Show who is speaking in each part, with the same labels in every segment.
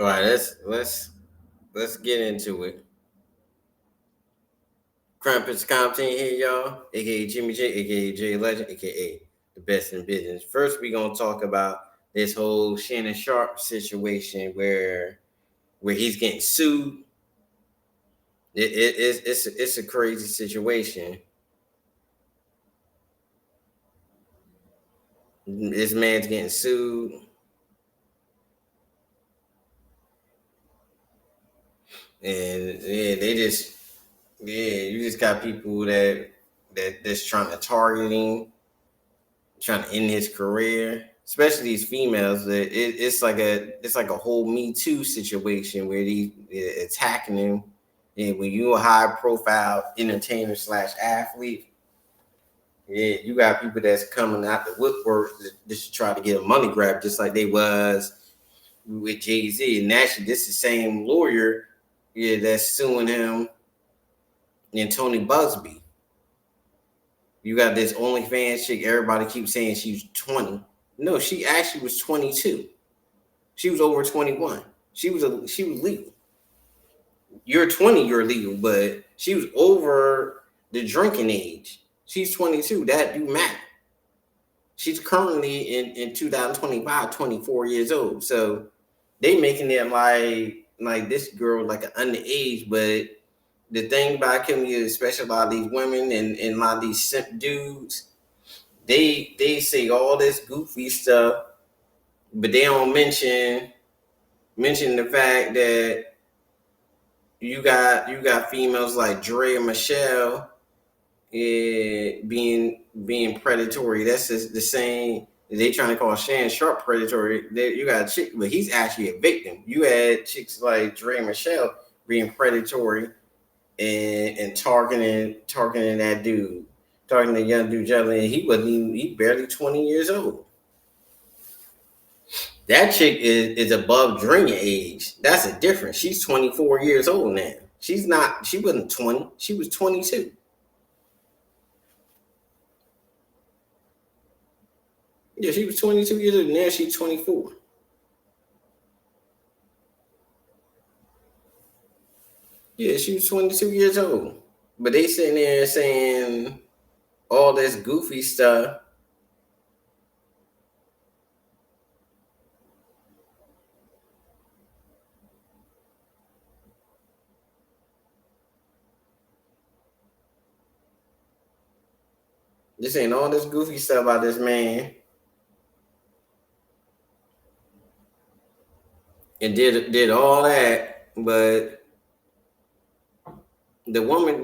Speaker 1: All right, let's get into it. Crumpets Compton here, y'all, aka Jimmy J, aka J Legend, aka the best in business. First, we gonna talk about this whole Shannon Sharpe situation where he's getting sued. It's a crazy situation. This man's getting sued, and you just got people that's trying to target him, trying to end his career, especially these females. It's like a whole Me Too situation where they're attacking him. And when you're a high profile entertainer slash athlete, yeah, you got people that's coming out the woodwork just to try to get a money grab, just like they was with Jay-Z. And actually, this is the same lawyer, yeah, that's suing him and Tony Busby. You got this OnlyFans chick. Everybody keeps saying she's 20. No, she actually was 22. She was over 21. She was legal. You're 20, you're legal, but she was over the drinking age. She's 22. That do matter. She's currently in 2025, 24 years old. So they making it like this girl like an underage, but the thing about Kim is, especially a lot of these women and a lot of these simp dudes, they say all this goofy stuff, but they don't mention the fact that you got females like Dre and Michelle, being predatory. That's just the same. They trying to call Shannon Sharpe predatory. You got a chick, but he's actually a victim. You had chicks like Dre and Michelle being predatory and targeting that dude, targeting the young dude, Jalen. He barely 20 years old. That chick is above drinking age. That's a difference. She's 24 years old now. She wasn't 20. She was 22. Yeah, she was 22 years old. Now she's 24. Yeah, she was 22 years old. But they sitting there saying all this goofy stuff. This ain't all this goofy stuff about this man. And did all that, but the woman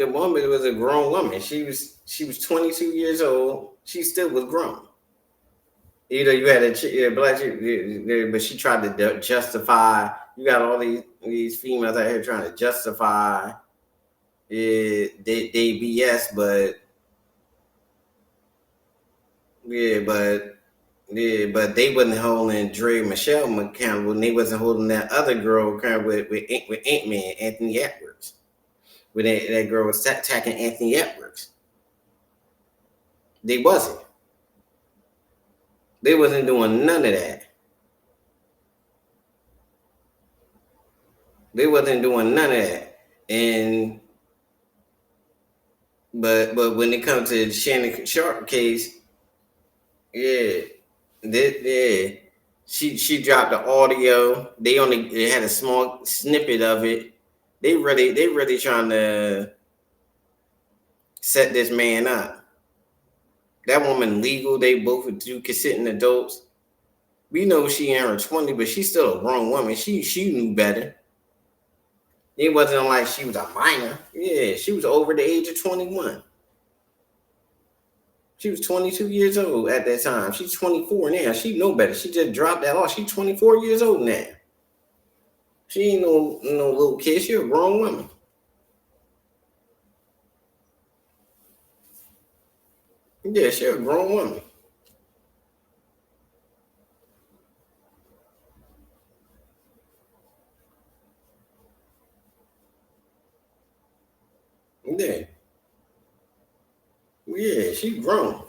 Speaker 1: was a grown woman. She was 22 years old. She still was grown. You know, you had a black chick, but she tried to justify. You got all these females out here trying to justify they BS, but yeah, but but they wasn't holding Dre Michelle accountable, and they wasn't holding that other girl accountable with Ant Man, Anthony Edwards. When that girl was attacking Anthony Edwards, they wasn't. They wasn't doing none of that. They wasn't doing none of that. And but when it comes to the Shannon Sharpe case, yeah, yeah, she dropped the audio. They had a small snippet of it. They really trying to set this man up. That woman legal. They both are two consenting adults. We know she in her 20s, but she's still a grown woman. She knew better. It wasn't like she was a minor. Yeah, she was over the age of 21. She was 22 years old at that time. She's 24 now. She know better. She just dropped that off. She's 24 years old now. She ain't no little kid. She a grown woman. Yeah, she a grown woman. Yeah. Yeah, she grown.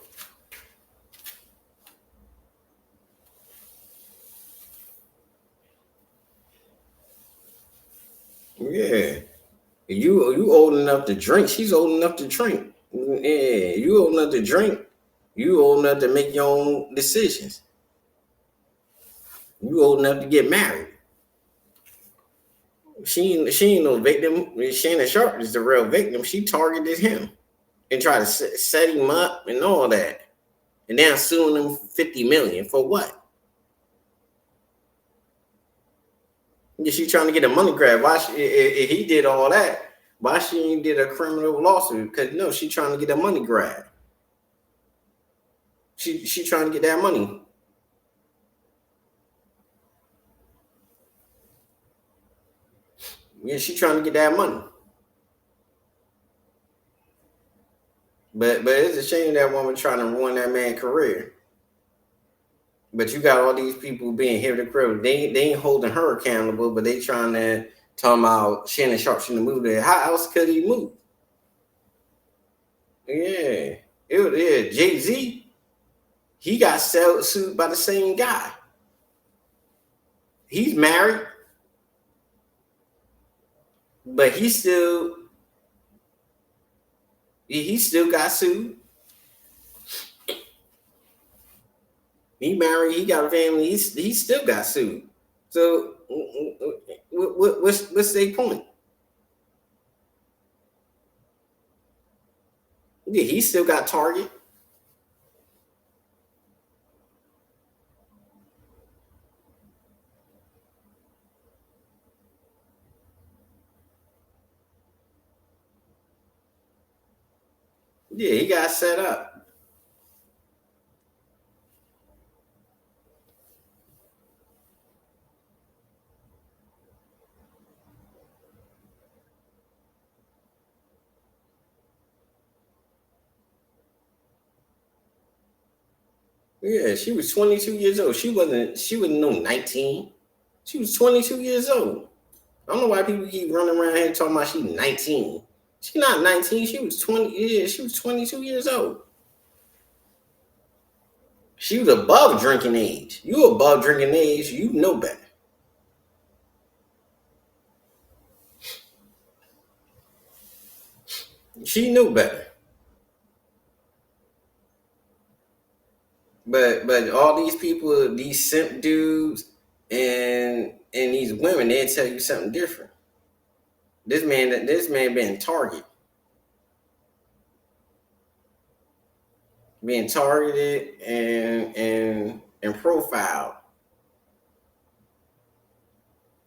Speaker 1: Yeah. You old enough to drink. She's old enough to drink. Yeah, you old enough to drink. You old enough to make your own decisions. You old enough to get married. She ain't no victim. Shannon Sharpe is the real victim. She targeted him and tried to set him up and all that, and now suing him 50 million for what? Yeah, she trying to get a money grab. Why? If he did all that, why she ain't did a criminal lawsuit? Because no, she trying to get a money grab. She trying to get that money. Yeah, she trying to get that money. But it's a shame that woman trying to ruin that man's career. But you got all these people being hypocritical. They ain't holding her accountable, but they trying to talk about Shannon Sharpe shouldn't move there. How else could he move? Yeah. Yeah. Jay-Z, he got sued by the same guy. He's married, but he still got sued. He married, he got a family, he still got sued. So what's their point? Yeah, he still got Target. Yeah, he got set up. Yeah, she was 22 years old. She wasn't no 19. She was 22 years old. I don't know why people keep running around here talking about she's 19. She's not 19. She was 20. Yeah, she was 22 years old. She was above drinking age. You above drinking age, you know better. She knew better. But all these people, these simp dudes, and these women, they tell you something different. This man being targeted and profiled.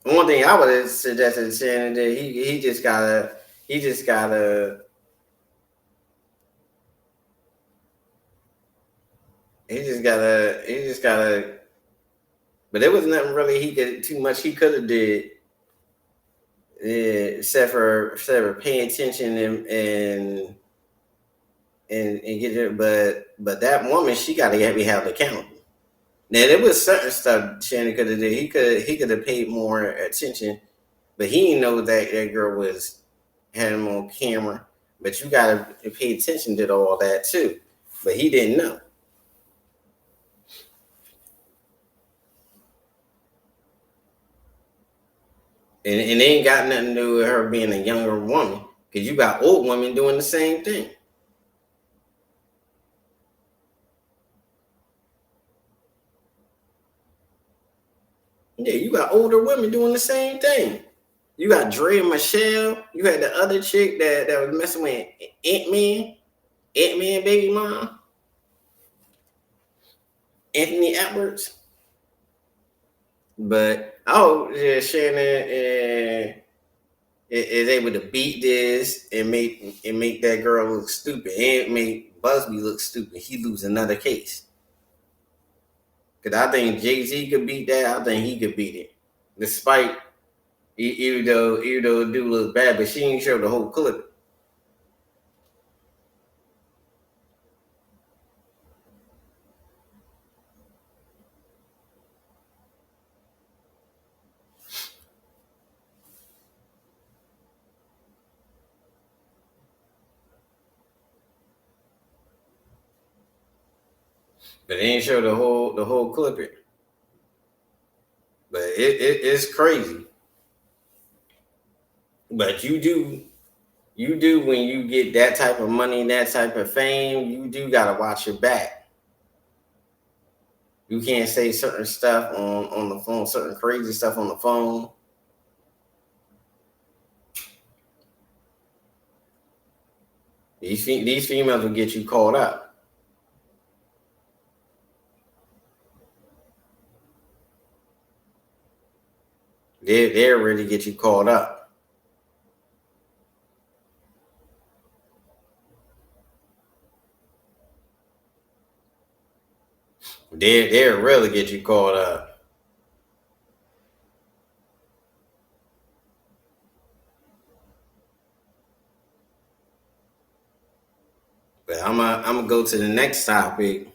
Speaker 1: One thing I would have suggested to Shannon that he just gotta. But there was nothing really he could have did, except for paying attention and get it. But that woman, she got to be held accountable. Now there was certain stuff Shannon could have did. He could have paid more attention, but he didn't know that girl had him on camera. But you got to pay attention to all that too. But he didn't know. And it ain't got nothing to do with her being a younger woman. Because you got old women doing the same thing. Yeah, you got older women doing the same thing. You got Dre and Michelle. You had the other chick that was messing with Ant-Man. Ant-Man baby mom. Anthony Edwards. But yeah, Shannon is able to beat this and make that girl look stupid and make Busby look stupid. He lose another case. Cause I think Jay-Z could beat that. I think he could beat it. Despite even though the dude looks bad, but she ain't show the whole clip. But they ain't show the whole clip. But it's crazy. But you do when you get that type of money, that type of fame, you do gotta watch your back. You can't say certain stuff on the phone, certain crazy stuff on the phone. These females will get you caught up. They'll really get you caught up. They'll really get you caught up. But I'm gonna go to the next topic.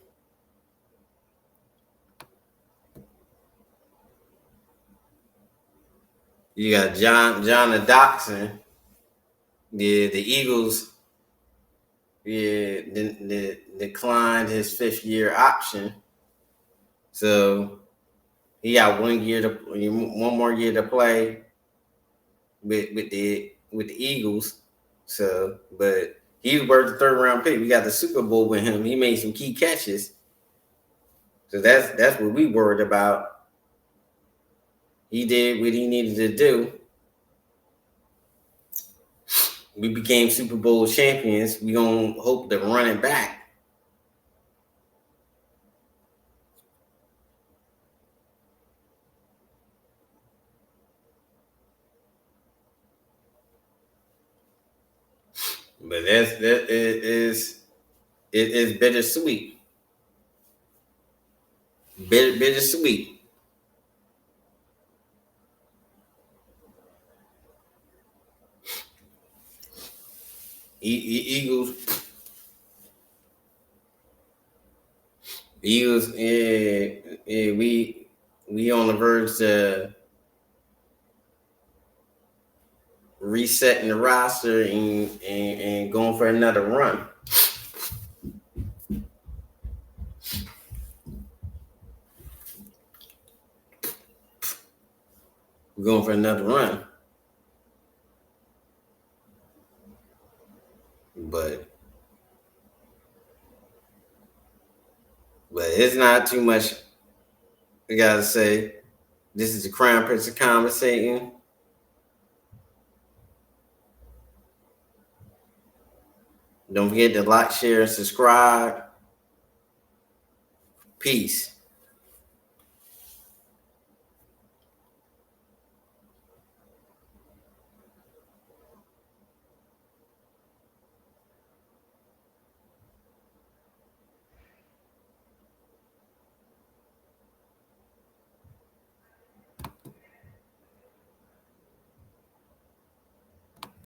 Speaker 1: You got John the Dachshund. Yeah, the Eagles. Yeah, declined his 5th-year option. So he got 1 more year to play with the Eagles. So, but he's worth the 3rd-round pick. We got the Super Bowl with him. He made some key catches. So that's what we worried about. He did what he needed to do. We became Super Bowl champions. We gonna hope to run it back. But it is bittersweet. Bittersweet. Eagles. Eagles. Yeah, we on the verge to resetting the roster and going for another run. We're going for another run. But it's not too much. We gotta say, this is the Crown Prince of conversating. Don't forget to like, share, and subscribe. Peace.